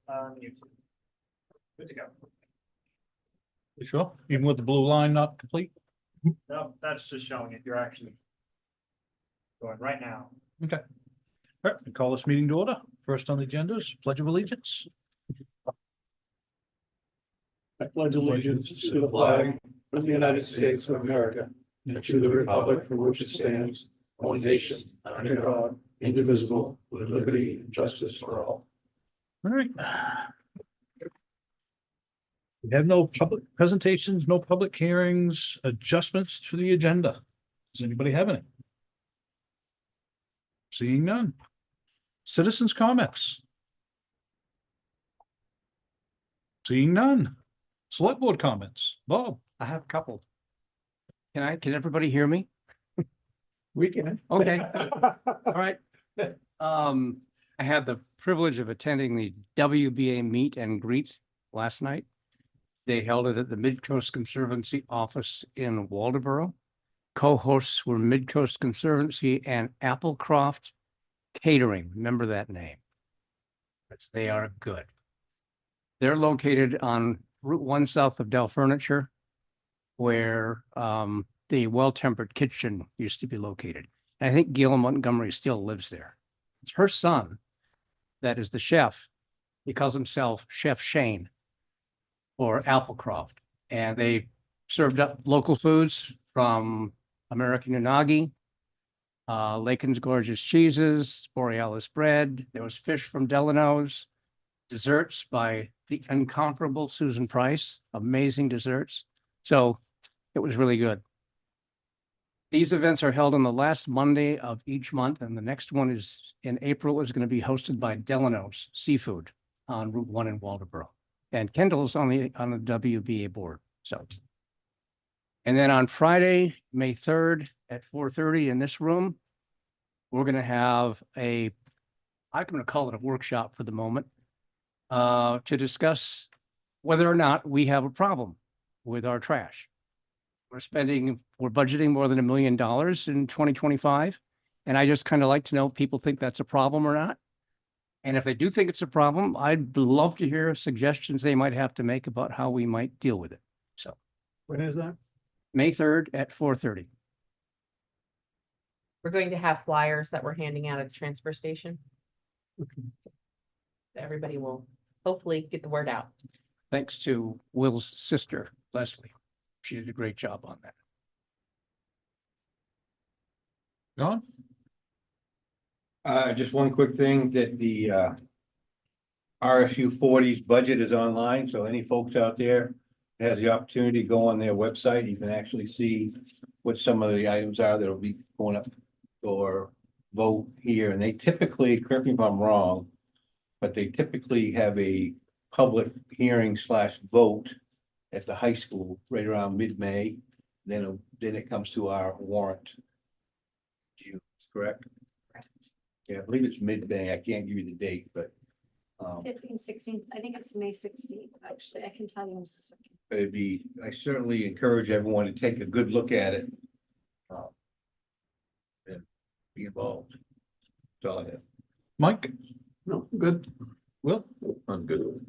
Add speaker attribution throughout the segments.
Speaker 1: on YouTube. Good to go.
Speaker 2: You sure? Even with the blue line not complete?
Speaker 1: No, that's just showing it. You're actually going right now.
Speaker 2: Okay. All right, we call this meeting to order. First on the agenda is Pledge of Allegiance.
Speaker 3: I pledge allegiance to the flag of the United States of America and to the republic for which it stands, one nation, under God, indivisible, with liberty and justice for all.
Speaker 2: All right. We have no public presentations, no public hearings, adjustments to the agenda. Does anybody have any? Seeing none. Citizens' comments. Seeing none. Select board comments. Bob.
Speaker 4: I have a couple. Can everybody hear me?
Speaker 3: We can.
Speaker 4: Okay. All right. I had the privilege of attending the WBA meet and greet last night. They held it at the Midcoast Conservancy office in Waldoboro. Co-hosts were Midcoast Conservancy and Applecroft Catering. Remember that name. They are good. They're located on Route 1 south of Dell Furniture, where the Well-Tempered Kitchen used to be located. And I think Gail Montgomery still lives there. It's her son that is the chef. He calls himself Chef Shane or Applecroft. And they served up local foods from American Unagi, Lakin's Gorgeous Cheeses, Borealis Bread. There was fish from Delano's, desserts by the incomparable Susan Price, amazing desserts. So it was really good. These events are held on the last Monday of each month, and the next one is in April, is going to be hosted by Delano's Seafood on Route 1 in Waldoboro. And Kendall's on the WBA board. So, and then on Friday, May 3rd at 4:30 in this room, we're going to have I'm going to call it a workshop for the moment, to discuss whether or not we have a problem with our trash. We're budgeting more than $1 million in 2025. And I just kind of like to know if people think that's a problem or not. And if they do think it's a problem, I'd love to hear suggestions they might have to make about how we might deal with it. So
Speaker 3: When is that?
Speaker 4: May 3rd at 4:30.
Speaker 5: We're going to have flyers that we're handing out at the transfer station. Everybody will hopefully get the word out.
Speaker 4: Thanks to Will's sister, Leslie. She did a great job on that.
Speaker 2: John?
Speaker 6: Just one quick thing that the RSU 40's budget is online, so any folks out there that has the opportunity to go on their website, you can actually see what some of the items are that'll be going up or vote here, and they typically, correct me if I'm wrong, but they typically have a public hearing / vote at the high school right around mid-May, then it comes to our warrant. June, correct? Yeah, I believe it's mid-May. I can't give you the date, but
Speaker 7: 15th, 16th, I think it's May 16th, actually, I can tell you in just a second.
Speaker 6: I certainly encourage everyone to take a good look at it. And be involved. That's all I have.
Speaker 2: Mike?
Speaker 3: No, good.
Speaker 2: Will?
Speaker 3: I'm good.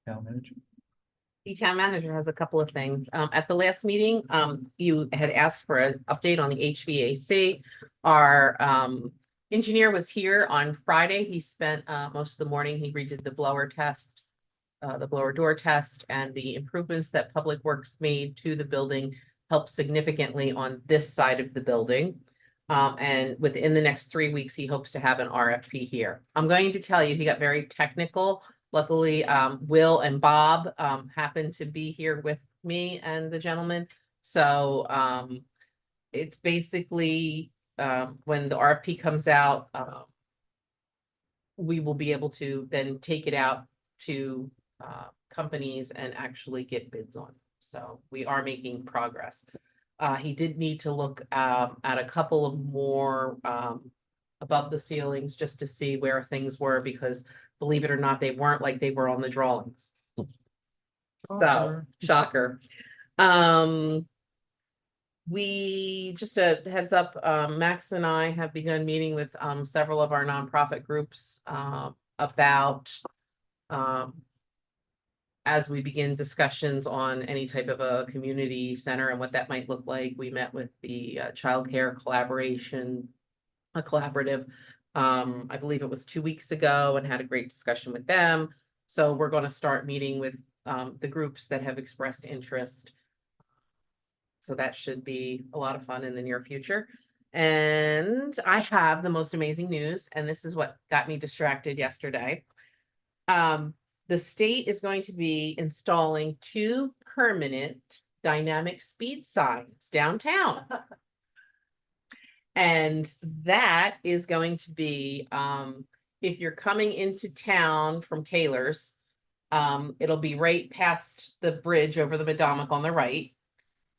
Speaker 2: Town manager.
Speaker 5: The town manager has a couple of things. At the last meeting, you had asked for an update on the HVAC. Our engineer was here on Friday. He spent most of the morning. He redid the blower test, the blower door test, and the improvements that Public Works made to the building helped significantly on this side of the building. And within the next 3 weeks, he hopes to have an RFP here. I'm going to tell you, he got very technical. Luckily, Will and Bob happened to be here with me and the gentleman. So it's basically when the RFP comes out, we will be able to then take it out to companies and actually get bids on. So we are making progress. He did need to look at a couple of more above the ceilings just to see where things were, because believe it or not, they weren't like they were on the drawings. So, shocker. We just a heads up, Max and I have begun meeting with several of our nonprofit groups about, as we begin discussions on any type of a community center and what that might look like. We met with the childcare collaboration, a collaborative, I believe it was 2 weeks ago, and had a great discussion with them. So we're going to start meeting with the groups that have expressed interest. So that should be a lot of fun in the near future. And I have the most amazing news, and this is what got me distracted yesterday. The state is going to be installing 2 permanent dynamic speed signs downtown. And that is going to be, if you're coming into town from Kaler's, it'll be right past the bridge over the Madomic on the right.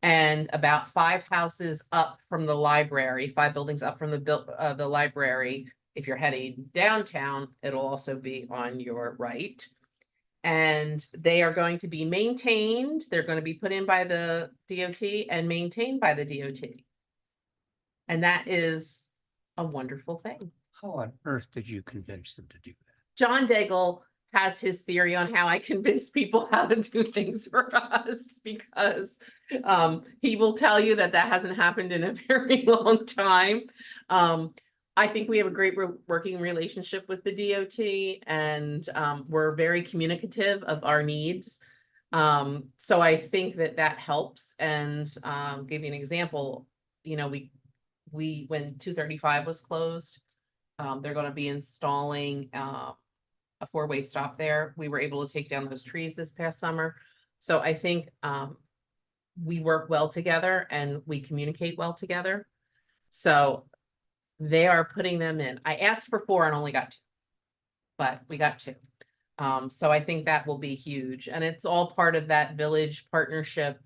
Speaker 5: And about 5 houses up from the library, 5 buildings up from the library. If you're heading downtown, it'll also be on your right. And they are going to be maintained. They're going to be put in by the DOT and maintained by the DOT. And that is a wonderful thing.
Speaker 4: How on earth did you convince them to do that?
Speaker 5: John Daigle has his theory on how I convince people how to do things for us, because he will tell you that that hasn't happened in a very long time. I think we have a great working relationship with the DOT, and we're very communicative of our needs. So I think that that helps. And give you an example, you know, we when 235 was closed, they're going to be installing a 4-way stop there. We were able to take down those trees this past summer. So I think we work well together and we communicate well together. So they are putting them in. I asked for 4 and only got 2, but we got 2. So I think that will be huge. And it's all part of that village partnership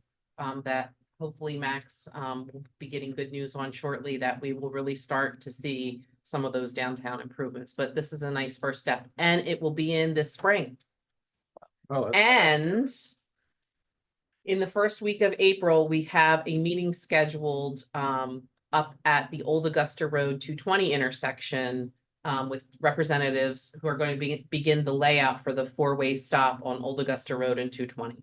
Speaker 5: that hopefully Max will be getting good news on shortly, that we will really start to see some of those downtown improvements. But this is a nice first step, and it will be in this spring.
Speaker 3: Oh,
Speaker 5: And in the first week of April, we have a meeting scheduled up at the Old Augusta Road 220 intersection with representatives who are going to begin the layout for the 4-way stop on Old Augusta Road and 220.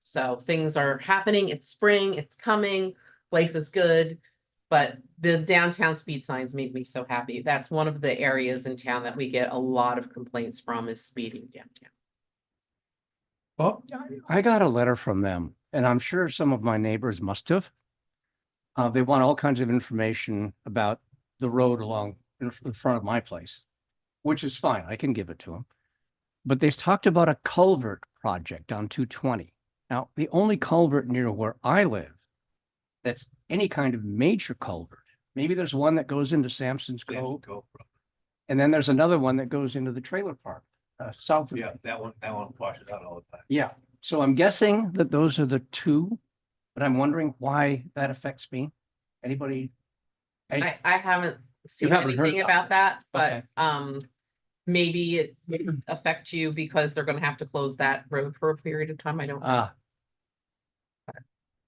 Speaker 5: So things are happening. It's spring, it's coming, life is good. But the downtown speed signs made me so happy. That's one of the areas in town that we get a lot of complaints from, is speeding downtown.
Speaker 2: Oh,
Speaker 4: I got a letter from them, and I'm sure some of my neighbors must have. They want all kinds of information about the road along in front of my place, which is fine. I can give it to them. But they've talked about a culvert project on 220. Now, the only culvert near where I live that's any kind of major culvert, maybe there's one that goes into Sampson's Cove, and then there's another one that goes into the trailer park south of.
Speaker 6: Yeah, that one washes out all the time.
Speaker 4: Yeah, so I'm guessing that those are the 2, but I'm wondering why that affects me. Anybody?
Speaker 5: I haven't seen
Speaker 4: haven't heard
Speaker 5: anything
Speaker 4: about
Speaker 5: about that,
Speaker 4: Okay.
Speaker 5: but maybe it may affect you because they're gonna have to close that road for a period of time. I don't know.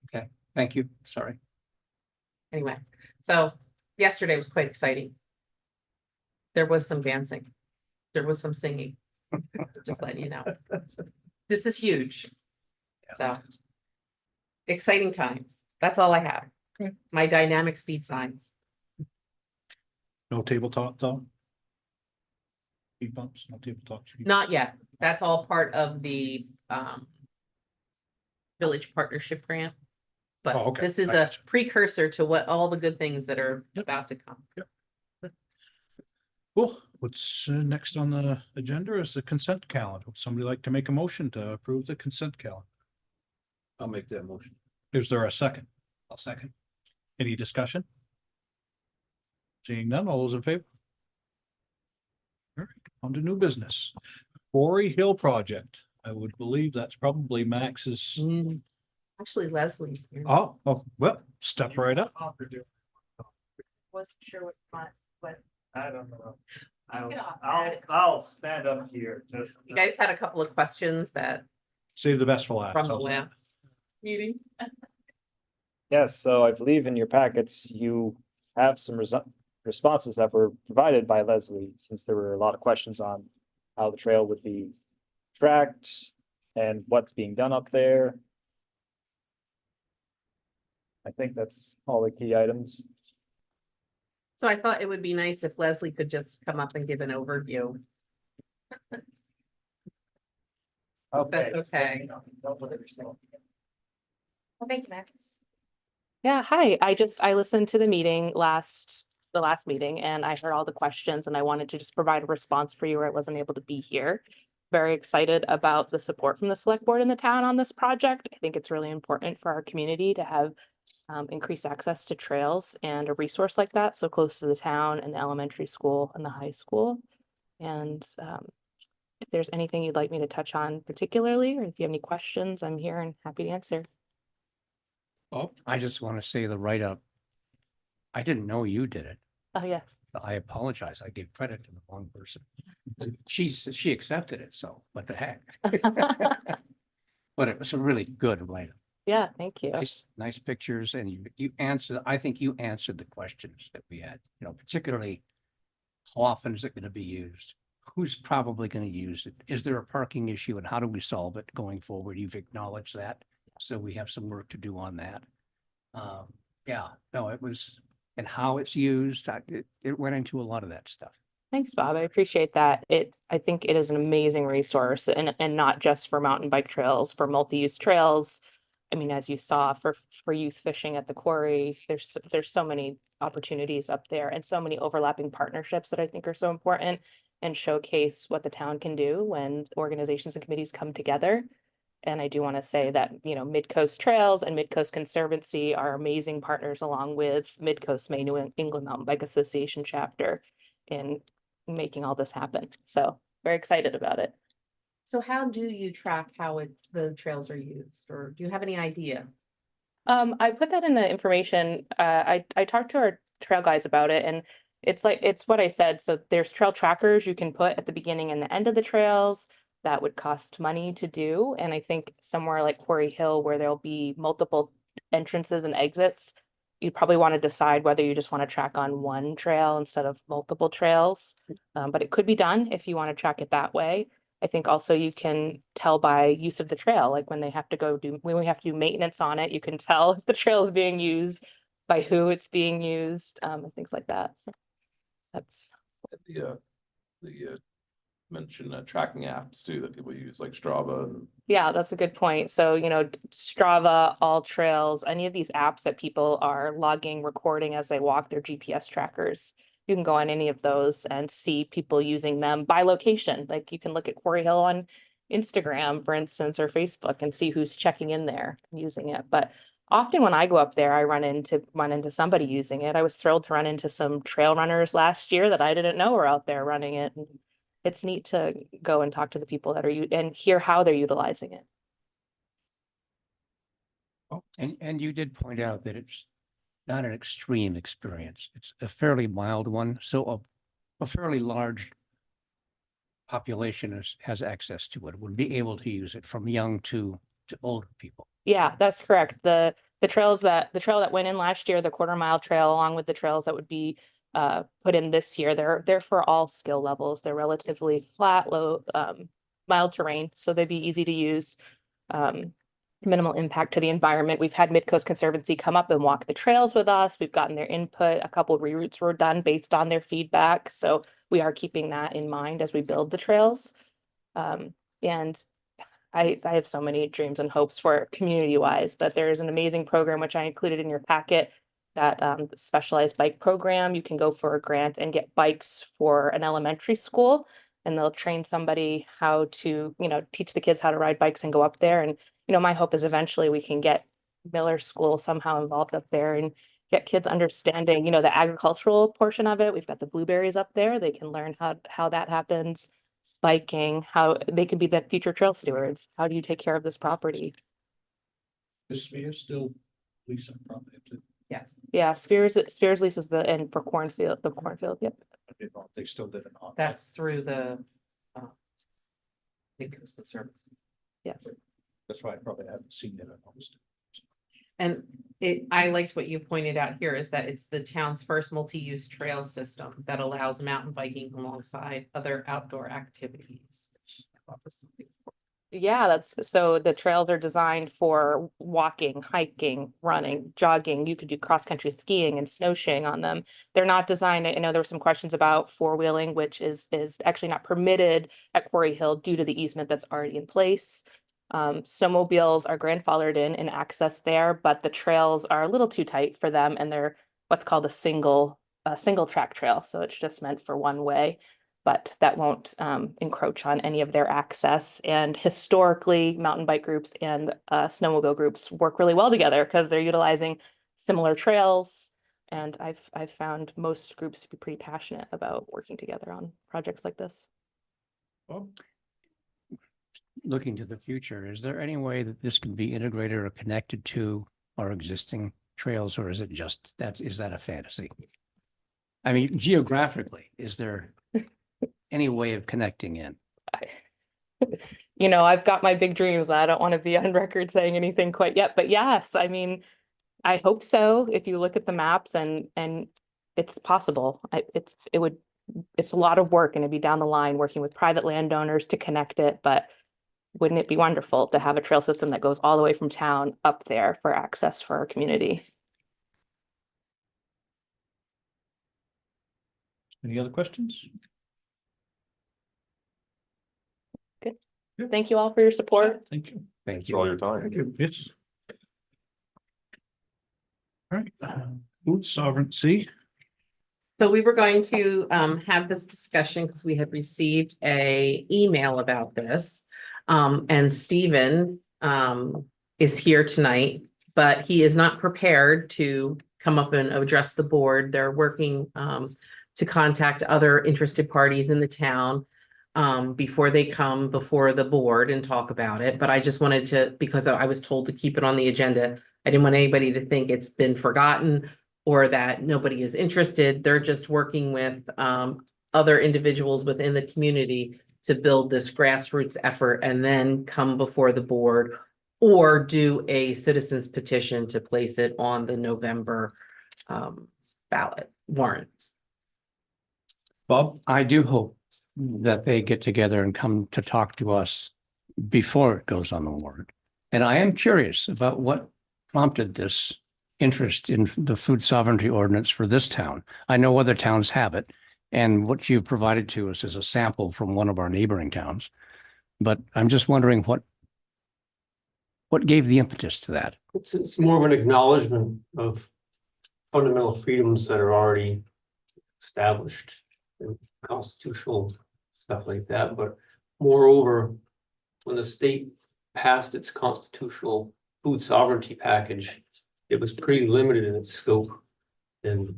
Speaker 4: Okay, thank you. Sorry.
Speaker 5: Anyway, so yesterday was quite exciting. There was some dancing. There was some singing. Just letting you know. This is huge. So exciting times. That's all I have.
Speaker 2: Okay.
Speaker 5: My dynamic speed signs.
Speaker 2: no tabletop, though? Speed bumps, no tabletop. speed-
Speaker 5: Not yet. That's all part of the village partnership grant.
Speaker 2: Oh,
Speaker 5: But
Speaker 2: okay.
Speaker 5: this is
Speaker 2: I
Speaker 5: a
Speaker 2: gotcha.
Speaker 5: precursor to what all the good things that are
Speaker 2: Yep.
Speaker 5: about to come.
Speaker 2: Cool. What's next on the agenda is the consent calendar. Would somebody like to make a motion to approve the consent calendar?
Speaker 3: I'll make that motion.
Speaker 2: Is there a second?
Speaker 6: I'll second.
Speaker 2: Any discussion? Seeing none, all those in favor? All right, on to new business. Quarry Hill Project. I would believe that's probably Max's.
Speaker 5: Actually, Leslie's here.
Speaker 2: Oh, well, step right up.
Speaker 5: Wasn't sure what month, but
Speaker 1: I don't know.
Speaker 5: Get off
Speaker 1: I'll stand up here, just.
Speaker 5: you guys had a couple of questions that
Speaker 2: Save the best for last.
Speaker 5: from the last meeting.
Speaker 8: Yes, so I believe in your packets, you have some responses that were provided by Leslie, since there were a lot of questions on how the trail would be tracked and what's being done up there. I think that's all the key items.
Speaker 5: So I thought it would be nice if Leslie could just come up and give an overview.
Speaker 1: Okay.
Speaker 5: Okay.
Speaker 7: Well, thank you, Max.
Speaker 9: Yeah, hi. I listened to the last meeting, and I heard all the questions, and I wanted to just provide a response for you where I wasn't able to be here. Very excited about the support from the select board in the town on this project. I think it's really important for our community to have increased access to trails and a resource like that so close to the town and the elementary school and the high school. And if there's anything you'd like me to touch on particularly, or if you have any questions, I'm here and happy to answer.
Speaker 2: Oh,
Speaker 4: I just want to say the write-up. I didn't know you did it.
Speaker 9: Oh, yes.
Speaker 4: I apologize. I gave credit to the wrong person. She accepted it, so what the heck? But it was a really good write-up.
Speaker 9: Yeah, thank you.
Speaker 4: Nice pictures, and you answered, I think you answered the questions that we had, particularly how often is it going to be used? Who's probably going to use it? Is there a parking issue, and how do we solve it going forward? You've acknowledged that, so we have some work to do on that. Yeah, no, it was, and how it's used, it went into a lot of that stuff.
Speaker 9: Thanks, Bob. I appreciate that. I think it is an amazing resource and not just for mountain bike trails, for multi-use trails. I mean, as you saw for youth fishing at the quarry, there's so many opportunities up there and so many overlapping partnerships that I think are so important and showcase what the town can do when organizations and committees come together. And I do want to say that, Midcoast Trails and Midcoast Conservancy are amazing partners along with Midcoast May New England Mountain Bike Association chapter in making all this happen. So very excited about it.
Speaker 5: So how do you track how the trails are used, or do you have any idea?
Speaker 9: I put that in the information. I talked to our trail guys about it, and it's what I said. So there's trail trackers you can put at the beginning and the end of the trails. That would cost money to do. And I think somewhere like Quarry Hill, where there'll be multiple entrances and exits, you probably want to decide whether you just want to track on one trail instead of multiple trails. But it could be done if you want to track it that way. I think also you can tell by use of the trail, like when we have to do maintenance on it, you can tell if the trail is being used, by who it's being used, and things like that. So that's
Speaker 3: The mention tracking apps too that people use, like Strava and
Speaker 9: yeah, that's a good point. So, Strava, All Trails, any of these apps that people are logging, recording as they walk, their GPS trackers. You can go on any of those and see people using them by location. Like you can look at Quarry Hill on Instagram, for instance, or Facebook and see who's checking in there using it. But often when I go up there, I run into somebody using it. I was thrilled to run into some trail runners last year that I didn't know were out there running it. And it's neat to go and talk to the people that are and hear how they're utilizing it.
Speaker 4: And you did point out that it's not an extreme experience. It's a fairly mild one. So a fairly large population has access to it, would be able to use it from young to older people.
Speaker 9: Yeah, that's correct. The trail that went in last year, the 1/4 mile trail, along with the trails that would be put in this year, they're for all skill levels. They're relatively flat, low, mild terrain, so they'd be easy to use. Minimal impact to the environment. We've had Midcoast Conservancy come up and walk the trails with us. We've gotten their input. A couple of reroutes were done based on their feedback. So we are keeping that in mind as we build the trails. And I have so many dreams and hopes for it community-wise, but there is an amazing program, which I included in your packet, that specialized bike program. You can go for a grant and get bikes for an elementary school, and they'll train somebody how to, teach the kids how to ride bikes and go up there. And my hope is eventually we can get Miller School somehow involved up there and get kids understanding, the agricultural portion of it. We've got the blueberries up there. They can learn how that happens, biking, how they could be the future trail stewards. How do you take care of this property?
Speaker 2: is Spear still leasing property?
Speaker 5: Yes.
Speaker 9: Yeah, Spears leases the cornfield, yep.
Speaker 2: They still did it on.
Speaker 5: That's through the Midcoast Conservancy.
Speaker 2: That's why I probably haven't seen it. I noticed it.
Speaker 5: And I liked what you pointed out here is that it's the town's first multi-use trail system that allows mountain biking alongside other outdoor activities. which I thought was something
Speaker 9: Yeah, so the trails are designed for walking, hiking, running, jogging. You could do cross-country skiing and snowshoeing on them. They're not designed, I know there were some questions about four-wheeling, which is actually not permitted at Quarry Hill due to the easement that's already in place. Snowmobiles are grandfathered in and access there, but the trails are a little too tight for them and they're what's called a single track trail. So it's just meant for one way. But that won't encroach on any of their access. And historically, mountain bike groups and snowmobile groups work really well together because they're utilizing similar trails. And I've found most groups to be pretty passionate about working together on projects like this.
Speaker 4: Looking to the future, is there any way that this can be integrated or connected to our existing trails, or is it just is that a fantasy? I mean, geographically, is there any way of connecting in?
Speaker 9: You know, I've got my big dreams. I don't want to be on record saying anything quite yet, but yes, I mean, I hope so. If you look at the maps and it's possible. It's a lot of work and it'd be down the line working with private landowners to connect it, but wouldn't it be wonderful to have a trail system that goes all the way from town up there for access for our community?
Speaker 2: Any other questions?
Speaker 9: Thank you all for your support.
Speaker 2: Thank you.
Speaker 4: Thank
Speaker 3: all
Speaker 4: you.
Speaker 3: your time.
Speaker 2: Thank you. Yes. All right, food sovereignty.
Speaker 5: So we were going to have this discussion because we had received a email about this. And Stephen is here tonight, but he is not prepared to come up and address the board. They're working to contact other interested parties in the town before they come before the board and talk about it. But I just wanted to, because I was told to keep it on the agenda, I didn't want anybody to think it's been forgotten or that nobody is interested. They're just working with other individuals within the community to build this grassroots effort and then come before the board or do a citizens petition to place it on the November ballot warrants.
Speaker 2: Bob?
Speaker 4: I do hope that they get together and come to talk to us before it goes on the warrant. And I am curious about what prompted this interest in the food sovereignty ordinance for this town. I know other towns have it, and what you've provided to us is a sample from one of our neighboring towns. But I'm just wondering what gave the impetus to that?
Speaker 10: It's more of an acknowledgement of fundamental freedoms that are already established in constitutional stuff like that. But moreover, when the state passed its constitutional food sovereignty package, it was pretty limited in its scope and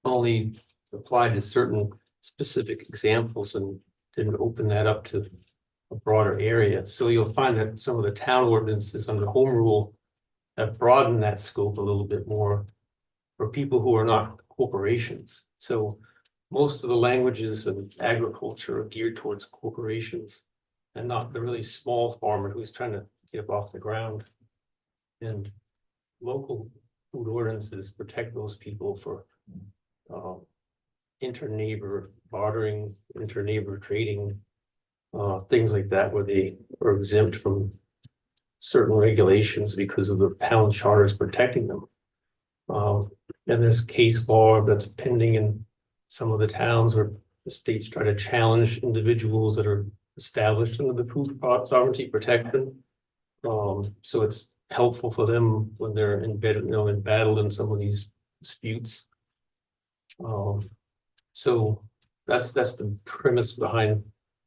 Speaker 10: only applied to certain specific examples and didn't open that up to a broader area. So you'll find that some of the town ordinances under home rule have broadened that scope a little bit more for people who are not corporations. So most of the languages of agriculture are geared towards corporations and not the really small farmer who's trying to get up off the ground. And local food ordinances protect those people for inter-neighbor bartering, inter-neighbor trading, things like that, where they are exempt from certain regulations because of the town charters protecting them. And there's case law that's pending in some of the towns where the states try to challenge individuals that are established under the food sovereignty protection. So it's helpful for them when they're embattled in some of these disputes. So that's the premise behind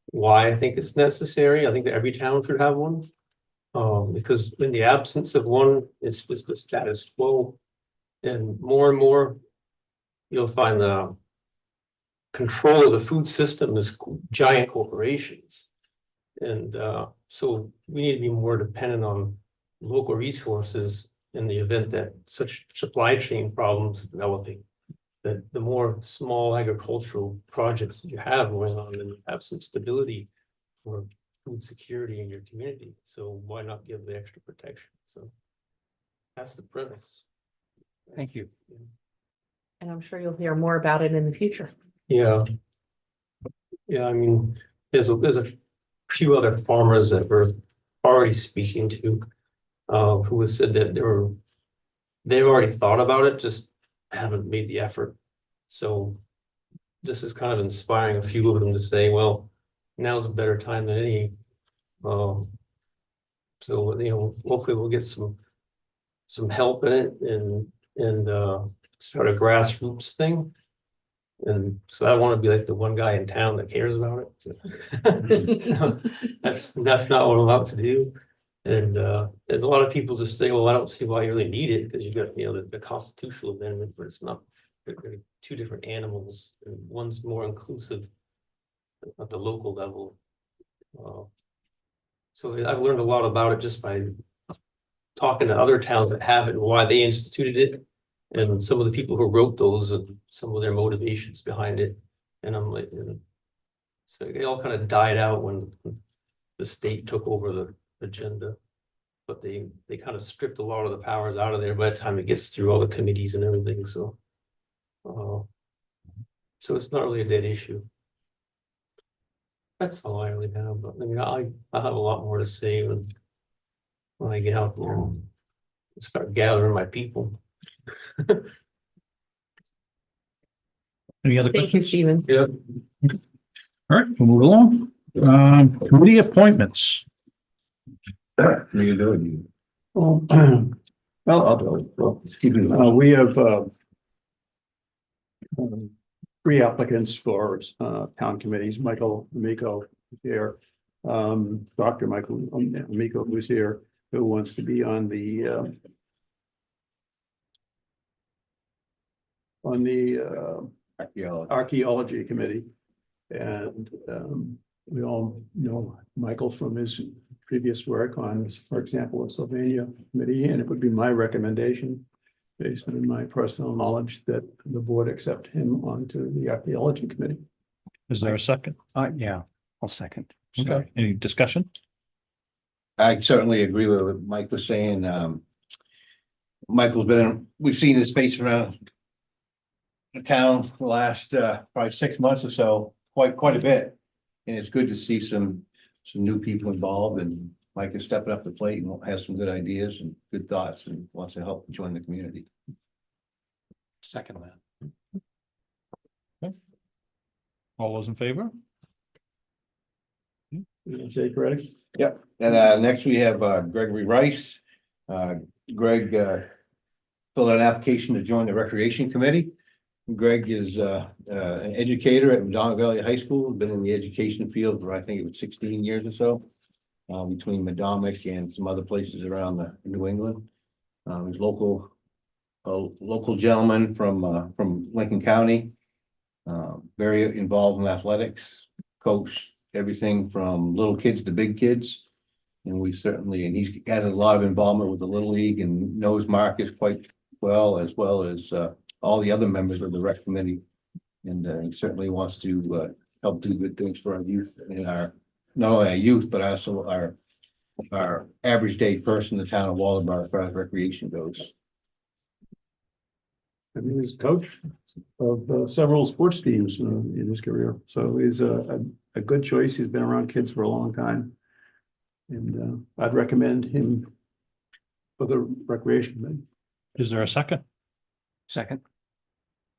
Speaker 10: why I think it's necessary. I think that every town should have one. Because in the absence of one, it's just the status quo. And more, you'll find the control of the food system is giant corporations. And so we need to be more dependent on local resources in the event that such supply chain problems are developing. That the more small agricultural projects that you have going on, then you have some stability for food security in your community. So why not give the extra protection? So That's the premise.
Speaker 4: Thank you.
Speaker 5: And I'm sure you'll hear more about it in the future.
Speaker 10: Yeah. Yeah, I mean, there's a few other farmers that we're already speaking to. Who has said that they've already thought about it, just haven't made the effort. So. This is kind of inspiring a few of them to say, well, now's a better time than any. So, hopefully we'll get some help in it and start a grassroots thing. And so I want to be like the one guy in town that cares about it. So that's not what I'm about to do. And a lot of people just say, well, I don't see why you really need it, because you got, the constitutional amendment, but it's not. They're two different animals, and one's more inclusive at the local level. So I've learned a lot about it just by talking to other towns that have it and why they instituted it, and some of the people who wrote those and some of their motivations behind it. And I'm like, so it all kind of died out when the state took over the agenda, but they kind of stripped a lot of the powers out of there by the time it gets through all the committees and everything. So it's not really a dead issue. That's all I really have, but I mean, I have a lot more to say when I get out there and start gathering my people.
Speaker 2: Any other
Speaker 5: Thank you,
Speaker 2: questions?
Speaker 5: Stephen.
Speaker 10: Yeah.
Speaker 2: All right, we'll move along. Committee appointments.
Speaker 6: You do it.
Speaker 3: Well, I'll do it. Well, excuse me. We have three applicants for town committees. Michael Amico is here. Dr. Michael Amico, who's here, who wants to be on the archaeology committee. And we all know Michael from his previous work on, for example, the Sylvania committee, and it would be my recommendation, based on my personal knowledge, that the board accept him onto the archaeology committee.
Speaker 2: Is there a second?
Speaker 4: Yeah, I'll second.
Speaker 2: Okay, any discussion?
Speaker 6: I certainly agree with what Mike was saying. We've seen his face around the town the last probably 6 months or so, quite a bit. And it's good to see some new people involved, and Mike is stepping up the plate and has some good ideas and good thoughts and wants to help join the community.
Speaker 4: Second that.
Speaker 2: All those in favor?
Speaker 3: Jay Greg?
Speaker 6: Yep. And next we have Gregory Rice. Greg filled out an application to join the Recreation Committee. Greg is an educator at Madonna Valley High School, been in the education field for I think it was 16 years or so, between Madomic and some other places around New England. He's local gentleman from Lincoln County, very involved in athletics, coached everything from little kids to big kids. And he's had a lot of involvement with the Little League and knows Marcus quite well as all the other members of the rec committee. And he certainly wants to help do good things for our youth and not only our youth, but also our average day person in the town of Waldeboro as far as recreation goes.
Speaker 3: And he was coach of several sports teams in his career. So he's a good choice. He's been around kids for a long time. And I'd recommend him for the recreation committee.
Speaker 2: Is there a second?
Speaker 4: Second.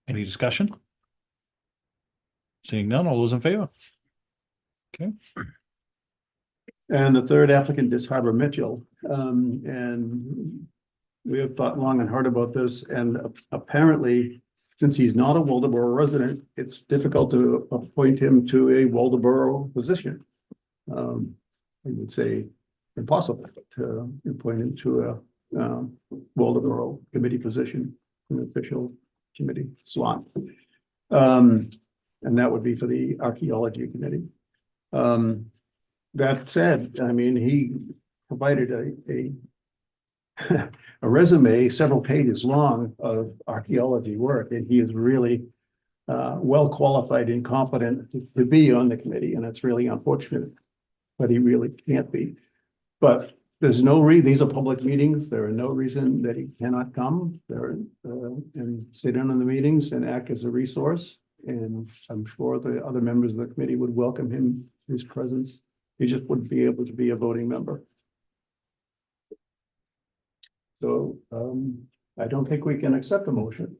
Speaker 2: Any discussion? Seeing none, all those in favor?
Speaker 3: And the third applicant is Harbor Mitchell. And we have thought long and hard about this, and apparently, since he's not a Waldeboro resident, it's difficult to appoint him to a Waldeboro position. I would say impossible to appoint him to a Waldeboro committee position, an official committee slot. And that would be for the archaeology committee. That said, I mean, he provided a resume several pages long of archaeology work, and he is really well qualified and competent to be on the committee, and it's really unfortunate, but he really can't be. But there's these are public meetings. There are no reason that he cannot come there and sit in on the meetings and act as a resource. And I'm sure the other members of the committee would welcome his presence. He just wouldn't be able to be a voting member. So I don't think we can accept a motion.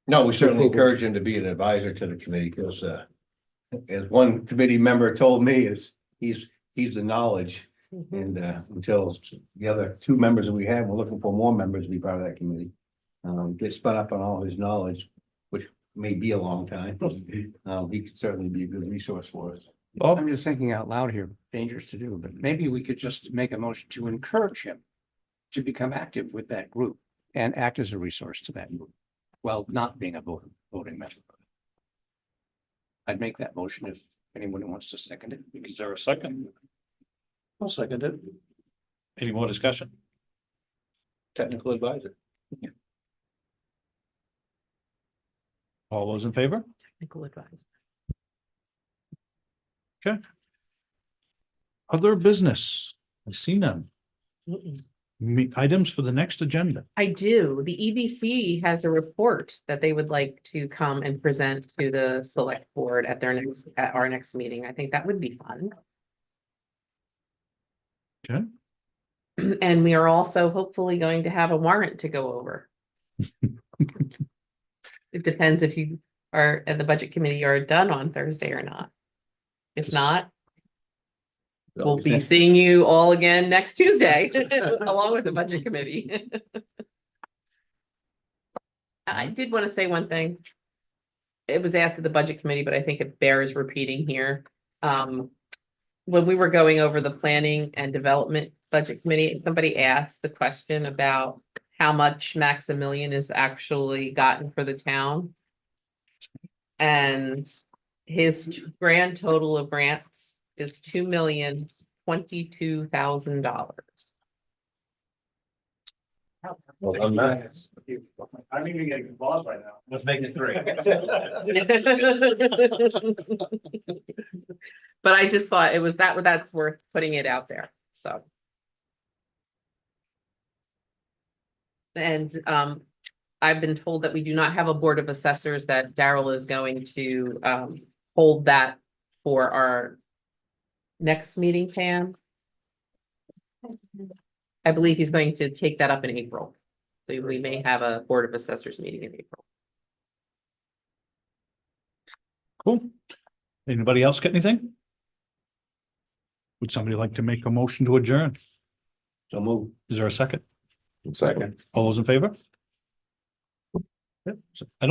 Speaker 6: No, we certainly encourage him to be an advisor to the committee because as one committee member told me, he's the knowledge. And until the other two members that we have, we're looking for more members to be part of that committee. Get spun up on all his knowledge, which may be a long time. He could certainly be a good resource for us.
Speaker 2: Bob?
Speaker 4: I'm just thinking out loud here, dangerous to do, but maybe we could just make a motion to encourage him to become active with that group and act as a resource to that group, while not being a voting member. I'd make that motion if anyone wants to second it.
Speaker 2: Is there a second?
Speaker 3: I'll second it.
Speaker 2: Any more discussion?
Speaker 6: Technical advisor.
Speaker 2: All those in favor?
Speaker 5: Technical advisor.
Speaker 2: Other business? I see none. Items for the next agenda.
Speaker 5: I do. The EBC has a report that they would like to come and present to the select board at our next meeting. I think that would be fun.
Speaker 2: Okay.
Speaker 5: And we are also hopefully going to have a warrant to go over. It depends if you are at the budget committee are done on Thursday or not. If not, we'll be seeing you all again next Tuesday, along with the budget committee. I did want to say one thing. It was asked at the budget committee, but I think it bears repeating here. When we were going over the planning and development budget committee, somebody asked the question about how much Maximilian is actually gotten for the town. And his grand total of grants is $2,022,000.
Speaker 6: Well, I'm not.
Speaker 1: I'm even getting involved right now.
Speaker 6: Let's make it 3.
Speaker 5: But I just thought it was that's worth putting it out there, so. And I've been told that we do not have a board of assessors, that Daryl is going to hold that for our next meeting, Pam. I believe he's going to take that up in April. So we may have a board of assessors meeting in April.
Speaker 2: Cool. Anybody else get anything? Would somebody like to make a motion to adjourn?
Speaker 6: So move.
Speaker 2: Is there a second?
Speaker 3: Second.
Speaker 2: All those in favor? I don't think